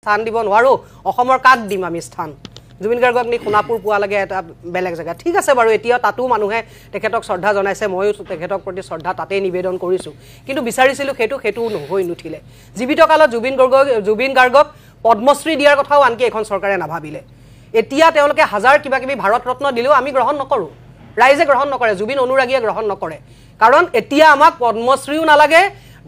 স্থান দিব নোৱাৰো অসমৰ কাক দিম আমি স্থান জুবিন গাৰ্গক নি সোণাপুৰ পোৱা লাগে এটা বেলেগ জায়গা ঠিক আছে বাৰু এতিয়া তাতো মানুহে তেখেতক শ্ৰদ্ধা জনাইছে ময়ো তেখেতক প্ৰতি শ্ৰদ্ধা তাতেই নিবেদন কৰিছো কিন্তু বিচাৰিছিলো সেইটো নহৈ নুঠিলে জীৱিত কালত জুবিন গাৰ্গক পদ্মশ্ৰী দিয়াৰ কথাও আনকি এখন চৰকাৰে নাভাবিলে এতিয়া তেওঁলোকে হাজাৰ কিবা কিবি ভাৰত ৰত্ন দিলেও আমি গ্ৰহণ নকৰো ৰাইজে গ্ৰহণ নকৰে জুবিন অনুৰাগীয়ে গ্ৰহণ নকৰে কাৰণ এতিয়া আমাক পদ্মশ্ৰীও নালাগে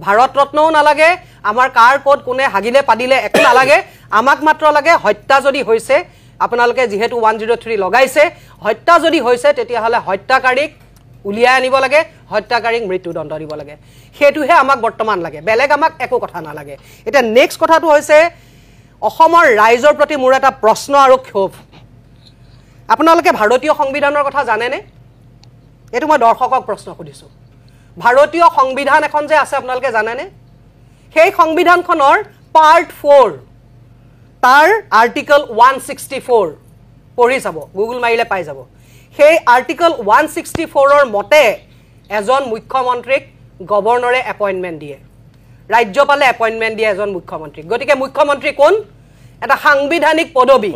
ভাৰত ৰত্নও নালাগে আমাৰ কাৰ কোড কোনে হাগিলে পাদিলে একো নালাগে আমাক মাত্ৰ লাগে হত্যা যদি হৈছে আপোনালোকে যেহেতু 103 লগাইছে হত্যা যদি হৈছে তেতিয়া হলে হত্যাকাৰীক উলিয়াই আনিব লাগে হত্যাকাৰীক মৃত্যুদণ্ড দিব লাগে হেতুহে আমাক বৰ্তমান লাগে বেলেগ আমাক একো কথা নালাগে এটা নেক্সট কথাটো হৈছে অসমৰ ৰাইজৰ প্ৰতি মোৰ এটা প্ৰশ্ন আৰু ক্ষোভ আপোনালোকে ভাৰতীয় সংবিধানৰ কথা জানেনে এটো মই দৰ্শকক প্ৰশ্ন সুধিছো ভাৰতীয় সংবিধান এখন যে আছে আপোনালোকে জানেনে সেই সংবিধানখনৰ পাৰ্ট 4 তাৰ আৰ্টিকল 164 পঢ়ি যাব গুগল মাৰিলে পাই যাব সেই আৰ্টিকল 164 ৰ মতে এজন মুখ্যমন্ত্ৰীক গভৰ্ণৰে এপইন্টমেন্ট দিয়ে ৰাজ্যপালে এপইন্টমেন্ট দিয়ে এজন মুখ্যমন্ত্ৰীক গতিকে মুখ্যমন্ত্ৰী কোন এটা সাংবিধানিক পদবী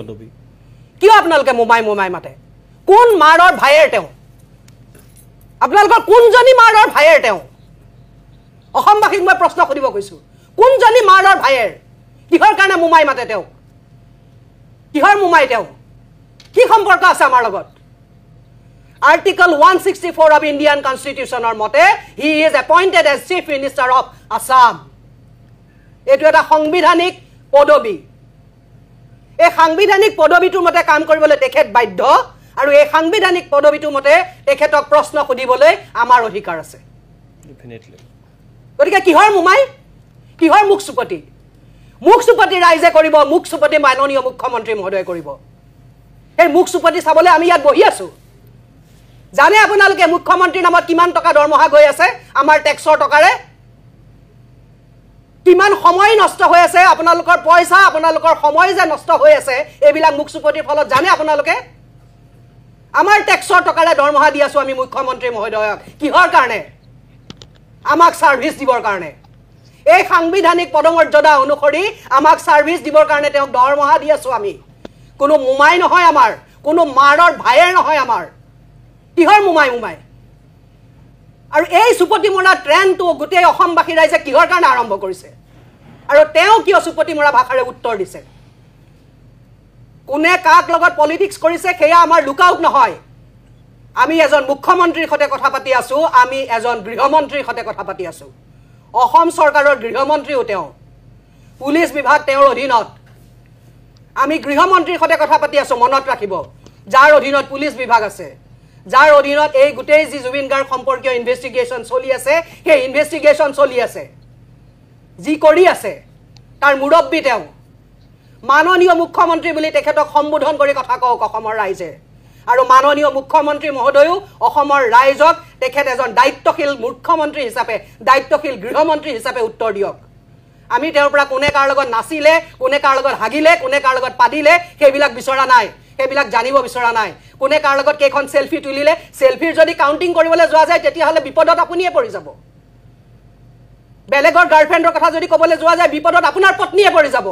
কিয় আপোনালোকে মোমাই মাতে কোন মাৰৰ ভাইৰ তেওঁ আপোনালোকৰ কোনজনী মাৰৰ ভাইৰ তেওঁ অসমবাসীক মই প্ৰশ্ন কৰিব কৈছো কোনজনী মাৰৰ ভাইৰ কিহৰ কাৰণে মোমাই মাতে তেওঁ কিহৰ মোমাই তেওঁ কি সম্পৰ্ক আছে আমাৰ লগত আৰ্টিকল 164 অফ ইণ্ডিয়ান কনষ্টিটিউচনৰ মতে he is appointed as chief minister of Assam এটো এটা সাংবিধানিক পদবী এই সাংবিধানিক পদবীটোৰ মতে কাম কৰিবলৈ তেখেত বাধ্য আৰু এই সাংবিধানিক পদবীটোৰ মতে তেখেতক প্ৰশ্ন সুধিবলৈ আমাৰ অধিকাৰ আছে ডেফিনেটলি গতিকে কিহৰ মোমাই কিহৰ মুখচুপতি ৰাইজে কৰিব মুখচুপতি মাননীয় মুখ্যমন্ত্ৰী মহোদয় কৰিব এই মুখচুপতি চাবলৈ আমি ইয়াত বহি আছো জানে আপোনালোকে মুখ্যমন্ত্ৰীৰ নামত কিমান টকা দৰমহা গৈ আছে আমাৰ টেক্সৰ টকাৰে কিমান সময় নষ্ট হৈ আছে আপোনালোকৰ পইচা আপোনালোকৰ সময় যে নষ্ট হৈ আছে এইবিলাক মুখচুপতিৰ ফলত জানে আপোনালোকে আমাৰ টেক্সৰ টকাৰে দৰমহা দি আছো আমি মুখ্যমন্ত্ৰী মহোদয়ক কিহৰ কাৰণে আমাক সাৰ্ভিস দিবৰ কাৰণে এই সাংবিধানিক পদমৰ্যাদা অনুসৰি আমাক সাৰ্ভিস দিবৰ কাৰণে তেওঁক দৰমহা দি আছো আমি কোনো মোমাই নহয় আমাৰ কোনো মাৰৰ ভাইৰ নহয় আমাৰ কিহৰ মোমাই আৰু এই সুপতি মৰা ট্ৰেণ্ডটো গোটেই অসমবাসী ৰাইজে কিহৰ কাৰণে আৰম্ভ কৰিছে আৰু তেওঁ কিয় সুপতি মৰা ভাষাৰে উত্তৰ দিছে কোনে কাক লগত পলিটিক্স কৰিছে সেয়া আমাৰ লুকআউট নহয় আমি এজন মুখ্যমন্ত্ৰীৰ সৈতে কথা পাতি আছো আমি এজন গৃহমন্ত্ৰীৰ সৈতে কথা পাতি আছো অসম চৰকাৰৰ গৃহমন্ত্ৰীও তেওঁ পুলিচ বিভাগ তেওঁৰ অধীনত আমি গৃহমন্ত্ৰীৰ সৈতে কথা পাতি আছো মনত ৰাখিব যাৰ অধীনত পুলিচ বিভাগ আছে যাৰ অধীনত এই গোটেই যি জুবিন গাৰ্গ সম্পৰ্কীয় ইনভেষ্টিগেশ্যন চলি আছে সেই ইনভেষ্টিগেশ্যন চলি আছে যি কৰি আছে তাৰ মুৰব্বী তেওঁ মাননীয় মুখ্যমন্ত্ৰী বুলি তেখেতক সম্বোধন কৰি কথা কওক অসমৰ ৰাইজে আৰু মাননীয় মুখ্যমন্ত্ৰী মহোদয়ও অসমৰ ৰাইজক তেখেত এজন দায়িত্বশীল মুখ্যমন্ত্ৰী হিচাপে দায়িত্বশীল গৃহমন্ত্ৰী হিচাপে উত্তৰ দিয়ক আমি তেওঁৰ পৰা কোনে কাৰ লগত নাচিলে কোনে কাৰ লগত হাগিলে কোনে কাৰ লগত পাদিলে সেইবিলাক বিচৰা নাই সেইবিলাক জানিব বিচৰা নাই কোনে কাৰ লগত কেখন সেলফি তুলিলে সেলফিৰ যদি কাউন্টিং কৰিবলৈ যোৱা যায় তেতিয়া হলে বিপদত আপুনিয়ে পৰি যাব বেলেগৰ গাৰ্লফ্ৰেণ্ডৰ কথা যদি ক'বলৈ যোৱা যায় বিপদত আপোনাৰ পত্নীয়ে পৰি যাব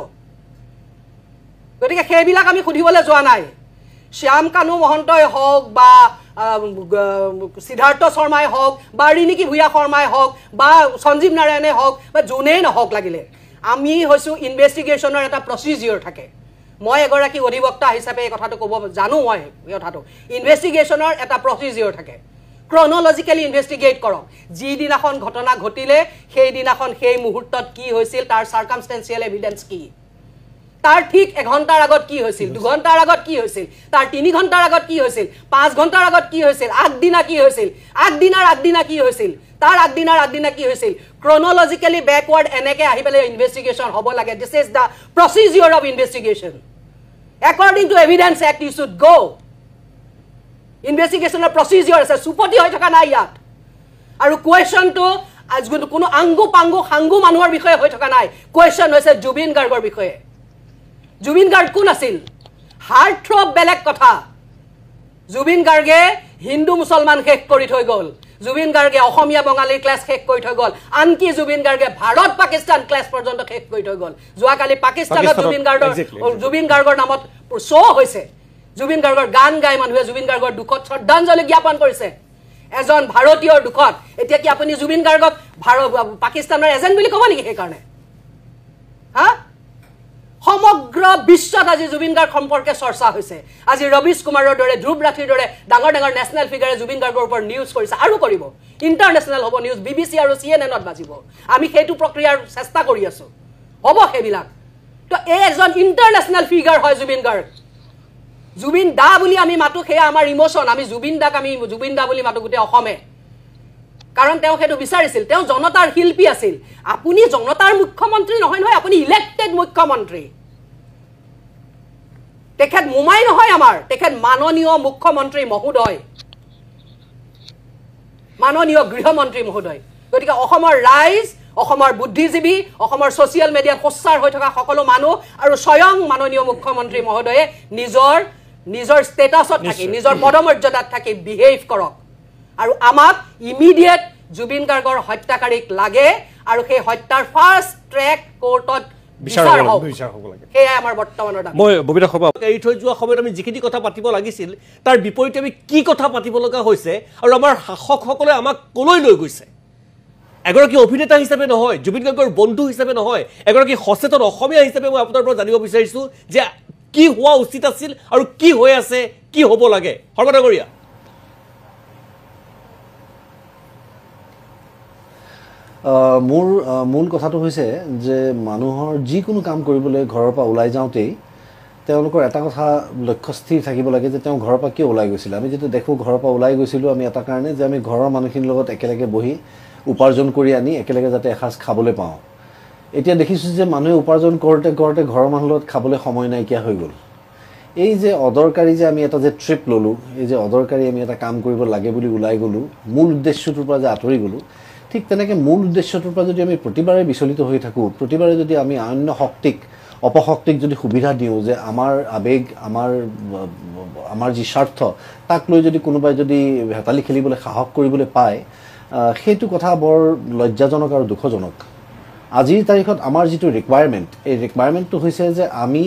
গতিকে সেইবিলাক আমি সুধিবলৈ যোৱা নাই শ্যাম কানু মহন্তই হওক বা সিদ্ধাৰ্থ শৰ্মাই হওক বা ৰিনিকি ভূঞা শৰ্মাই হওক বা সঞ্জীৱ নাৰায়ণে হওক বা যোনেই নহওক লাগিলে আমি হৈছো ইনভেষ্টিগেশ্যনৰ এটা প্ৰচিডিউৰ থাকে মই এগৰাকী অধিবক্তা হিচাপে এই কথাটো ক'ব জানো মই এই কথাটো ইনভেষ্টিগেশ্যনৰ এটা প্ৰচিডিউৰ থাকে ক্ৰনলজিক্যালি ইনভেষ্টিগেট কৰক যি দিনাখন ঘটনা ঘটিলে সেই দিনাখন সেই মুহূৰ্তত কি হৈছিল তাৰ সাৰ্কামস্টেন্সিয়েল এভিডেন্স কি তাৰ ঠিক 1 ঘণ্টাৰ আগত কি হৈছিল 2 ঘণ্টাৰ আগত কি হৈছিল তাৰ 3 ঘণ্টাৰ আগত কি হৈছিল 5 ঘণ্টাৰ আগত কি হৈছিল আগদিনা কি হৈছিল আগদিনা কি হৈছিল তাৰ আগদিনা কি হৈছিল ক্ৰনলজিক্যালি ব্যাকওয়াৰ্ড এনেকে আহি পেলে ইনভেষ্টিগেশ্যন হ'ব লাগে this is the procedure of investigation according to evidence act you should go investigation procedure আছে সুপতি হৈ থকা নাই ইয়াত আৰু কোৱেশ্চন টু আজ কোনো আংগু পাংগু হাংগু মানুহৰ বিষয়ে হৈ থকা নাই কোৱেশ্চন হৈছে জুবিন গাৰ্গৰ বিষয়ে জুবিন গাৰ্গ কোন আছিল হাৰ্ট থ্ৰব বেলেগ কথা জুবিন গাৰ্গে হিন্দু মুছলমান শেষ কৰি থৈ গল জুবিন গাৰ্গে অসমীয়া বঙালীৰ ক্লাছ শেষ কৰি থৈ গ'ল আনকি জুবিন গাৰ্গে ভাৰত পাকিস্তান ক্লাছ পৰ্যন্ত শেষ কৰি থৈ গ'ল যোৱাকালি পাকিস্তানত জুবিন গাৰ্গৰ নামত শ্ব' হৈছে জুবিন গাৰ্গৰ গান গাই মানুহে জুবিন গাৰ্গৰ দুখত শ্ৰদ্ধাঞ্জলি জ্ঞাপন কৰিছে এজন ভাৰতীয়ৰ দুখত এতিয়া কি আপুনি জুবিন গাৰ্গক পাকিস্তানৰ এজেণ্ট বুলি ক'ব নেকি সেইকাৰণে হা সমগ্ৰ বিশ্বত আজি জুবিন গাৰ্গ সম্পৰ্কে চৰ্চা হৈছে আজি ৰবিশ কুমাৰৰ দৰে ধ্ৰুৱ ৰাঠিৰ দৰে ডাঙৰ ডাঙৰ নেশ্যনেল ফিগাৰে জুবিন গাৰ্গৰ ওপৰত নিউজ কৰিছে আৰু কৰিব ইণ্টাৰনেশ্যনেল হ'ব নিউজ BBC আৰু CNN-ত বাজিব আমি সেইটো প্ৰক্ৰিয়াৰ চেষ্টা কৰি আছো হ'ব সেইবিলাক তো এজন ইণ্টাৰনেশ্যনেল ফিগাৰ হয় জুবিন গাৰ্গ জুবিন দা বুলি আমি মাতো সেয়া আমাৰ ইমোশন আমি জুবিন দাক আমি জুবিন দা বুলি মাতো গোটেই অসমে কাৰণ তেওঁ সেইটো বিচাৰিছিল তেওঁ জনতাৰ শিল্পী আছিল আপুনি জনতাৰ মুখ্যমন্ত্ৰী নহয় নহয় আপুনি ইলেক্টেড মুখ্যমন্ত্ৰী তেখেত মুমাই নহয় আমাৰ তেখেত মাননীয় মুখ্যমন্ত্ৰী মহোদয় মাননীয় গৃহমন্ত্ৰী মহোদয় গতিকে অসমৰ ৰাইজ অসমৰ বুদ্ধিজীৱী অসমৰ ছ'চিয়েল মিডিয়াত প্ৰচাৰ হৈ থকা সকলো মানুহ আৰু স্বয়ং মাননীয় মুখ্যমন্ত্ৰী মহোদয়ে নিজৰ ষ্টেটাছত থাকি নিজৰ পদমৰ্যাদাত থাকি বিহেভ কৰক আৰু আমাক ইমিডিয়েট জুবিন গাৰ্গৰ হত্যাকাৰীক লাগে আৰু সেই হত্যাৰ ফাৰ্ষ্ট ট্ৰেক কোৰ্টত বিচাৰ হ'ব লাগে সেয়াই আমাৰ বৰ্তমানৰ দাবী মই ববিতা সভা এই থৈ যোৱা সময়ত আমি যিখিনি কথা পাতিব লাগিছিল তাৰ বিপৰীতে আমি কি কথা পাতিব লগা হৈছে আৰু আমাৰ শাসকসকলে আমাক কলৈ লৈ গৈছে এগৰাকী অভিনেতা হিচাপে নহয় জুবিন গাৰ্গৰ বন্ধু হিচাপে নহয় এগৰাকী সচেতন অসমীয়া হিচাপে মই আপোনাৰ পৰা জানিব বিচাৰিছোঁ যে কি হোৱা উচিত আছিল আৰু কি হৈ আছে কি হ'ব লাগে সৰ্বনাগৰীয়া মোৰ মূল কথাটো হৈছে যে মানুহৰ যিকোনো কাম কৰিবলৈ ঘৰৰ পৰা ওলাই যাওঁতেই তেওঁলোকৰ এটা কথা লক্ষ্য স্থিৰ থাকিব লাগে যে তেওঁ ঘৰৰ পৰা কিয় ওলাই গৈছিল আমি যেতিয়া দেখোঁ ঘৰৰ পৰা ওলাই গৈছিলোঁ আমি এটা কাৰণে যে আমি ঘৰৰ মানুহখিনিৰ লগত একেলগে বহি উপাৰ্জন কৰি আনি একেলগে যাতে এসাঁজ খাবলৈ পাওঁ এতিয়া দেখিছোঁ যে মানুহে উপাৰ্জন কৰোঁতে কৰোঁতে ঘৰৰ মানুহৰ লগত খাবলৈ সময় নাইকিয়া হৈ গ'ল এই যে অদৰকাৰী যে আমি এটা যে ট্ৰিপ ল'লোঁ এই যে অদৰকাৰী আমি এটা কাম কৰিব লাগে বুলি ওলাই গ'লোঁ মূল উদ্দেশ্যটোৰ পৰা যে আঁতৰি গ'লোঁ ঠিক তেনেকৈ মূল উদ্দেশ্যটোৰ পৰা যদি আমি প্ৰতিবাৰে বিচলিত হৈ থাকোঁ প্ৰতিবাৰে যদি আমি অন্য অপশক্তিক যদি সুবিধা দিওঁ যে আমাৰ আৱেগ আমাৰ যি স্বাৰ্থ তাক লৈ যদি কোনোবাই যদি হেতালি খেলিবলৈ সাহস কৰিবলৈ পায় সেইটো কথা বৰ লজ্জাজনক আৰু দুখজনক আজিৰ তাৰিখত আমাৰ যিটো ৰিকুৱাৰমেণ্ট এই ৰিকুৱাৰমেণ্টটো হৈছে যে আমি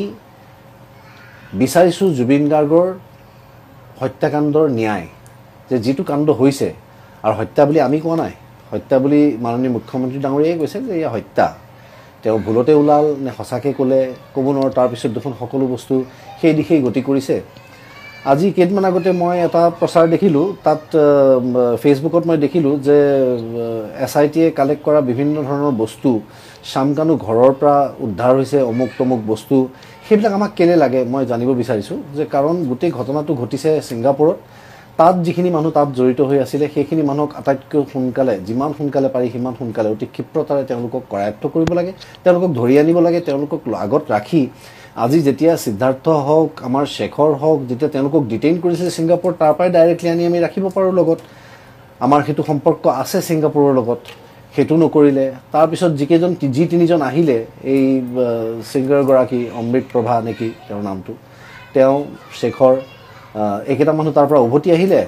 বিচাৰিছোঁ জুবিন গাৰ্গৰ হত্যাকাণ্ডৰ ন্যায় যে যিটো কাণ্ড হৈছে আৰু হত্যা বুলি আমি কোৱা নাই হত্যা বুলি মাননীয় মুখ্যমন্ত্ৰী ডাঙৰীয়াই কৈছে যে এয়া হত্যা তেওঁ ভুলতে ওলাল নে সঁচাকৈ ক'লে ক'ব নোৱাৰোঁ তাৰপিছত দেখোন সকলো বস্তু সেই দিশেই গতি কৰিছে আজি কেইদিনমান আগতে মই এটা প্ৰচাৰ দেখিলোঁ তাত ফেচবুকত মই দেখিলোঁ যে SITয়ে কালেক্ট কৰা বিভিন্ন ধৰণৰ বস্তু শামকানু ঘৰৰ পৰা উদ্ধাৰ হৈছে অমুক তমুক বস্তু সেইবিলাক আমাক কেলে লাগে মই জানিব বিচাৰিছোঁ যে কাৰণ গোটেই ঘটনাটো ঘটিছে ছিংগাপুৰত তাত যিখিনি মানুহ তাত জড়িত হৈ আছিলে সেইখিনি মানুহক আটাইতকৈ সোনকালে যিমান সোনকালে পাৰি সিমান সোনকালে অতি ক্ষিপ্ৰতাৰে তেওঁলোকক কৰায়ত্ব কৰিব লাগে তেওঁলোকক ধৰি আনিব লাগে তেওঁলোকক আগত ৰাখি আজি যেতিয়া সিদ্ধাৰ্থ হওক আমাৰ শেখৰ হওক যেতিয়া তেওঁলোকক ডিটেইন কৰিছিলে ছিংগাপুৰ তাৰ পৰাই ডাইৰেক্টলি আনি আমি ৰাখিব পাৰোঁ লগত আমাৰ সেইটো সম্পৰ্ক আছে ছিংগাপুৰৰ লগত সেইটো নকৰিলে তাৰপিছত যি তিনিজন আহিলে এই ছিংগাৰগৰাকী অমৃত প্ৰভা নেকি তেওঁৰ নামটো তেওঁ শেখৰ এইকেইটা মানুহ তাৰ পৰা উভতি আহিলে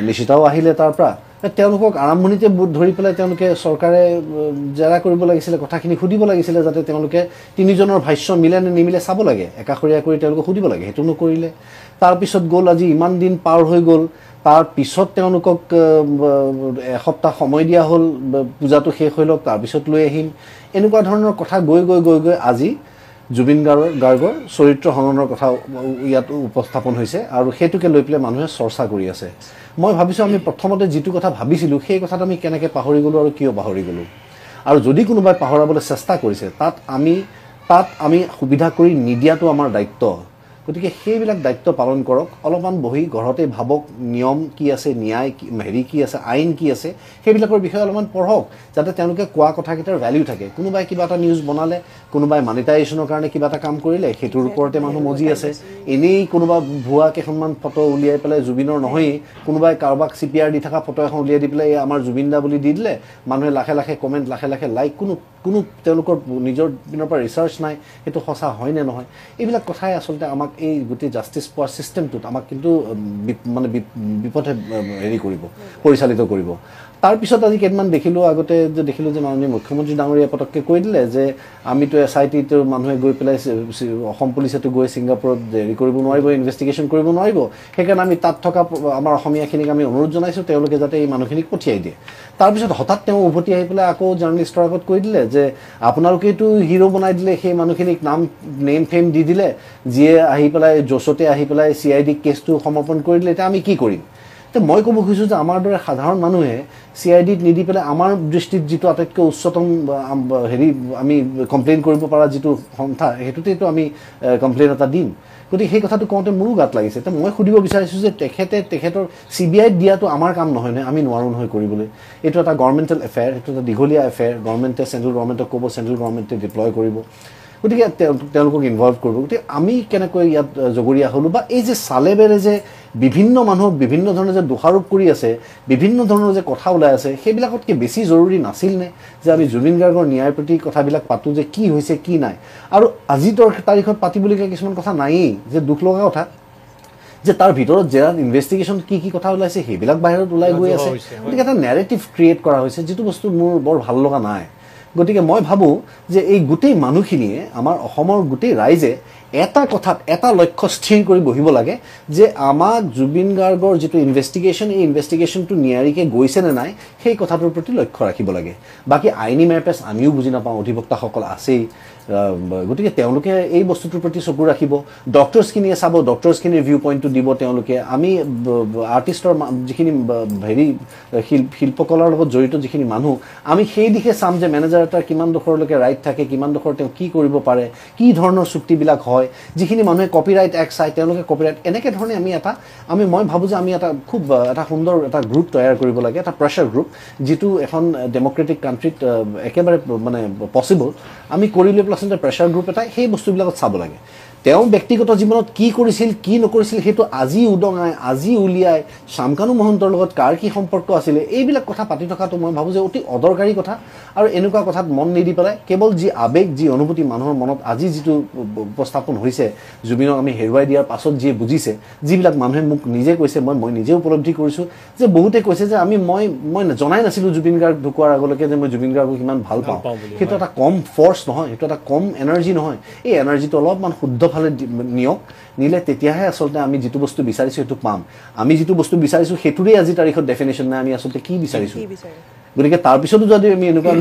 নিশিতাও আহিলে তাৰ পৰা তেওঁলোকক আৰম্ভণিতে ধৰি পেলাই তেওঁলোকে চৰকাৰে জেৰা কৰিব লাগিছিলে কথাখিনি সুধিব লাগিছিলে যাতে তেওঁলোকে তিনিজনৰ ভাষ্য মিলে নে নিমিলে চাব লাগে একাষৰীয়া কৰি তেওঁলোকক সুধিব লাগে সেইটো নকৰিলে তাৰপিছত গ'ল আজি ইমান দিন পাৰ হৈ গ'ল তাৰ পিছত তেওঁলোকক এসপ্তাহ সময় দিয়া হ'ল পূজাটো শেষ হৈ লওক তাৰপিছত লৈ আহিম এনেকুৱা ধৰণৰ কথা গৈ আজি জুবিন গাৰ্গৰ চৰিত্ৰ হননৰ কথা ইয়াত উপস্থাপন হৈছে আৰু সেইটোকে লৈ পেলাই মানুহে চৰ্চা কৰি আছে মই ভাবিছোঁ আমি প্ৰথমতে যিটো কথা ভাবিছিলোঁ সেই কথাটো আমি কেনেকৈ পাহৰি গ'লোঁ আৰু কিয় পাহৰি গ'লোঁ আৰু যদি কোনোবাই পাহৰাবলৈ চেষ্টা কৰিছে তাত আমি সুবিধা কৰি নিদিয়াটো আমাৰ দায়িত্ব গতিকে সেইবিলাক দায়িত্ব পালন কৰক অলপমান বহি ঘৰতে ভাবক নিয়ম কি আছে ন্যায় কি আছে আইন কি আছে সেইবিলাকৰ বিষয়ে অলপমান পঢ়ক যাতে তেওঁলোকে কোৱা কথাকেইটাৰ ভ্যালু থাকে কোনোবাই কিবা এটা নিউজ বনালে কোনোবাই মনিটাইজেশ্যনৰ কাৰণে কিবা এটা কাম কৰিলে সেইটোৰ ওপৰতে মানুহ মজি আছে এনেই কোনোবা ভুৱা কেইখনমান ফটো উলিয়াই পেলাই জুবিনৰ নহয়েই কোনোবাই কাৰোবাক CPR দি থকা ফটো এখন উলিয়াই দি পেলাই আমাৰ জুবিন দা বুলি দি দিলে মানুহে লাখে লাখে কমেণ্ট লাখে লাখে লাইক কোনো কোনো তেওঁলোকৰ নিজৰ পিনৰ পৰা ৰিচাৰ্চ নাই সেইটো সঁচা হয় নে নহয় এইবিলাক কথাই আচলতে আমাক এই গোটেই জাষ্টিছ পোৱাৰ ছিষ্টেমটোত আমাক কিন্তু মানে বিপথে হেৰি কৰিব পৰিচালিত কৰিব তাৰপিছত আজি কেইদিনমান দেখিলোঁ আগতে যে দেখিলোঁ যে মাননীয় মুখ্যমন্ত্ৰী ডাঙৰীয়াই পটককৈ কৈ দিলে যে আমিতো SIT মানুহে গৈ পেলাই অসম পুলিচেতো গৈ ছিংগাপুৰত হেৰি কৰিব নোৱাৰিব ইনভেষ্টিগেশ্যন কৰিব নোৱাৰিব সেইকাৰণে আমি তাত থকা আমাৰ অসমীয়াখিনিক আমি অনুৰোধ জনাইছোঁ তেওঁলোকে যাতে এই মানুহখিনিক পঠিয়াই দিয়ে তাৰপিছত হঠাৎ তেওঁ উভতি আহি পেলাই আকৌ জাৰ্নেলিষ্টৰ আগত কৈ দিলে যে আপোনালোকেতো হিৰো বনাই দিলে সেই মানুহখিনিক নেম ফেম দি দিলে যিয়ে আহি পেলাই জোচতে আহি পেলাই CID কেছটো সমৰ্পণ কৰি দিলে এতিয়া আমি কি কৰিম তো মই ক'ব খুজিছোঁ যে আমাৰ দৰে সাধাৰণ মানুহে CIDত নিদি পেলাই আমাৰ দৃষ্টিত যিটো আটাইতকৈ উচ্চতম হেৰি আমি কমপ্লেইন কৰিব পৰা যিটো সন্থা সেইটোতেতো আমি কমপ্লেইন এটা দিম গতিকে সেই কথাটো কওঁতে মোৰো গাত লাগিছে তো মই সুধিব বিচাৰিছোঁ যে তেখেতৰ CBIত দিয়াটো আমাৰ কাম নহয় নে আমি নোৱাৰোঁ নহয় কৰিবলৈ এইটো এটা গভৰ্ণমেণ্টেল এফেয়াৰ এইটো এটা দীঘলীয়া এফেয়াৰ গভৰ্ণমেণ্টে চেণ্ট্ৰেল গভৰ্ণমেণ্টক ক'ব চেণ্ট্ৰেল গভৰ্ণমেণ্টে ডিপ্লয় কৰিব গতিকে তেওঁলোকক ইনভলভ কৰিব গতিকে আমি কেনেকৈ ইয়াত জগৰীয়া হ'লোঁ বা এই যে চালেবেৰে যে বিভিন্ন মানুহক বিভিন্ন ধৰণে যে দোষাৰোপ কৰি আছে বিভিন্ন ধৰণৰ যে কথা ওলাই আছে সেইবিলাকতকৈ বেছি জৰুৰী নাছিল নে যে আমি জুবিন গাৰ্গৰ ন্যায়ৰ প্ৰতি কথাবিলাক পাতোঁ যে কি হৈছে কি নাই আৰু আজিৰ তাৰিখত পাতিবলগীয়া কিছুমান কথা নায়েই যে দুখ লগা কথা যে তাৰ ভিতৰত জেৰাত ইনভেষ্টিগেশ্যন কি কথা ওলাইছে সেইবিলাক বাহিৰত ওলাই গৈ আছে গতিকে এটা নেৰেটিভ ক্ৰিয়েট কৰা হৈছে যিটো বস্তু মোৰ বৰ ভাল লগা নাই গতিকে মই ভাবোঁ যে এই গোটেই মানুহখিনিয়ে আমাৰ অসমৰ গোটেই ৰাইজে এটা কথাত এটা লক্ষ্য স্থিৰ কৰি বহিব লাগে যে আমাক জুবিন গাৰ্গৰ যিটো ইনভেষ্টিগেশ্যন এই ইনভেষ্টিগেশ্যনটো নিয়াৰিকৈ গৈছে নে নাই সেই কথাটোৰ প্ৰতি লক্ষ্য ৰাখিব লাগে বাকী আইনী মেৰপেচ আমিও বুজি নাপাওঁ অধিবক্তাসকল আছেই গতিকে তেওঁলোকে এই বস্তুটোৰ প্ৰতি চকু ৰাখিব ডক্টৰ্ছখিনিয়ে চাব ডক্টৰ্ছখিনিৰ ভিউ পইণ্টটো দিব তেওঁলোকে আমি আৰ্টিষ্টৰ যিখিনি হেৰি শিল্পকলাৰ লগত জড়িত যিখিনি মানুহ আমি সেই দিশে চাম যে মেনেজাৰ এটাৰ কিমান ডোখৰলৈকে ৰাইট থাকে কিমান ডোখৰ তেওঁ কি কৰিব পাৰে কি ধৰণৰ চুক্তিবিলাক হয় যিখিনি মানুহে কপিৰাইট এক্ট চায় তেওঁলোকে কপিৰাইট এনেকৈ ধৰণে মই ভাবোঁ যে আমি খুব এটা সুন্দৰ এটা গ্ৰুপ তৈয়াৰ কৰিব লাগে এটা প্ৰেছাৰ গ্ৰুপ যিটো এখন ডেম'ক্ৰেটিক কাণ্ট্ৰিত একেবাৰে মানে পচিবল আমি কৰি লৈ পেলাই আচলতে প্ৰেছাৰ গ্ৰুপ এটাই সেই বস্তুবিলাকত চাব লাগে তেওঁ ব্যক্তিগত জীৱনত কি কৰিছিল কি নকৰিছিল সেইটো আজি উদঙাই আজি উলিয়াই শামকানু মহন্তৰ লগত কাৰ কি সম্পৰ্ক আছিলে এইবিলাক কথা পাতি থকাটো মই ভাবোঁ যে অতি অদৰকাৰী কথা আৰু এনেকুৱা কথাত মন নিদি পেলাই কেৱল যি আৱেগ যি অনুভূতি মানুহৰ মনত আজি যিটো উপস্থাপন হৈছে জুবিনক আমি হেৰুৱাই দিয়াৰ পাছত যিয়ে বুজিছে যিবিলাক মানুহে মোক নিজে কৈছে মই নিজে উপলব্ধি কৰিছোঁ যে বহুতে কৈছে যে মই জনাই নাছিলোঁ জুবিন গাৰ্গ ঢুকোৱাৰ আগলৈকে যে মই জুবিন গাৰ্গক ইমান ভাল পাওঁ সেইটো এটা কম ফৰ্চ নহয় সেইটো এটা কম এনাৰ্জি নহয় এই এনাৰ্জিটো অলপমান শুদ্ধ ফালে নিয়ক নিলে তেতিয়াহে আচলতে আমি যিটো বস্তু বিচাৰিছোঁ সেইটো পাম আমি যিটো বস্তু বিচাৰিছোঁ সেইটোৰে আজি তাৰিখত ডেফিনেশ্যন নাই আমি আচলতে কি বিচাৰিছোঁ গতিকে তাৰপিছতো যদি আমি এনেকুৱা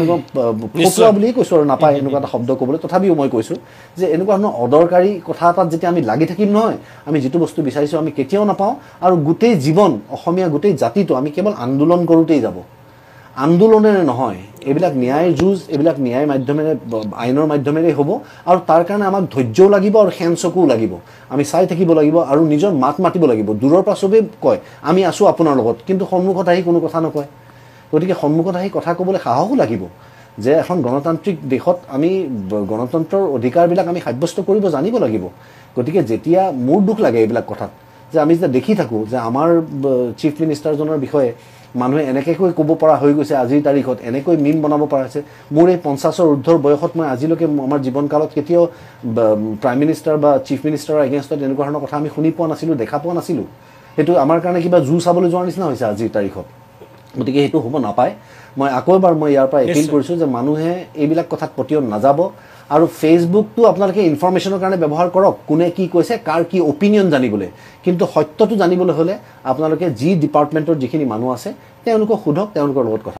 ফকৰা বুলিয়েই কৈছোঁ আৰু নাপায় এনেকুৱা এটা শব্দ ক'বলৈ তথাপিও মই কৈছোঁ যে এনেকুৱা ধৰণৰ অদৰকাৰী কথা এটাত যেতিয়া আমি লাগি থাকিম নহয় আমি যিটো বস্তু বিচাৰিছোঁ আমি কেতিয়াও নাপাওঁ আৰু গোটেই জীৱন অসমীয়া গোটেই জাতিটো আমি কেৱল আন্দোলন কৰোঁতেই যাব আন্দোলনেৰে নহয় এইবিলাক ন্যায়ৰ যুঁজ এইবিলাক ন্যায়ৰ মাধ্যমেৰে আইনৰ মাধ্যমেৰে হ'ব আৰু তাৰ কাৰণে আমাক ধৈৰ্যও লাগিব আৰু সেনচকুও লাগিব আমি চাই থাকিব লাগিব আৰু নিজৰ মাত মাতিব লাগিব দূৰৰ পৰা চবেই কয় আমি আছোঁ আপোনাৰ লগত কিন্তু সন্মুখত আহি কোনো কথা নকয় গতিকে সন্মুখত আহি কথা ক'বলৈ সাহসো লাগিব যে এখন গণতান্ত্ৰিক দেশত আমি গণতন্ত্ৰৰ অধিকাৰবিলাক আমি সাব্যস্ত কৰিব জানিব লাগিব গতিকে যেতিয়া মোৰ দুখ লাগে এইবিলাক কথাত যে আমি যেতিয়া দেখি থাকোঁ যে আমাৰ চিফ মিনিষ্টাৰজনৰ বিষয়ে মানুহে এনেকৈ ক'ব পৰা হৈ গৈছে আজিৰ তাৰিখত এনেকৈ মিম বনাব পৰা হৈছে মোৰ এই 50ৰ ঊৰ্ধৰ বয়সত মই আজিলৈকে আমাৰ জীৱনকালত কেতিয়াও প্ৰাইম মিনিষ্টাৰ বা চিফ মিনিষ্টাৰৰ এগেইনষ্টত এনেকুৱা ধৰণৰ কথা আমি শুনি পোৱা নাছিলোঁ দেখা পোৱা নাছিলোঁ সেইটো আমাৰ কাৰণে কিবা জু চাবলৈ যোৱাৰ নিচিনা হৈছে আজিৰ তাৰিখত গতিকে সেইটো হ'ব নাপায় মই আকৌ এবাৰ ইয়াৰ পৰা এপিল কৰিছোঁ যে মানুহে এইবিলাক কথাত পতিয়ন নাযাব আৰু ফেচবুকটো আপোনালোকে ইনফৰমেশ্যনৰ কাৰণে ব্যৱহাৰ কৰক কোনে কি কৈছে কাৰ কি অপিনিয়ন জানিবলৈ কিন্তু সত্যটো জানিবলৈ হ'লে আপোনালোকে যি ডিপাৰ্টমেণ্টৰ যিখিনি মানুহ আছে তেওঁলোকক সোধক তেওঁলোকৰ লগত কথা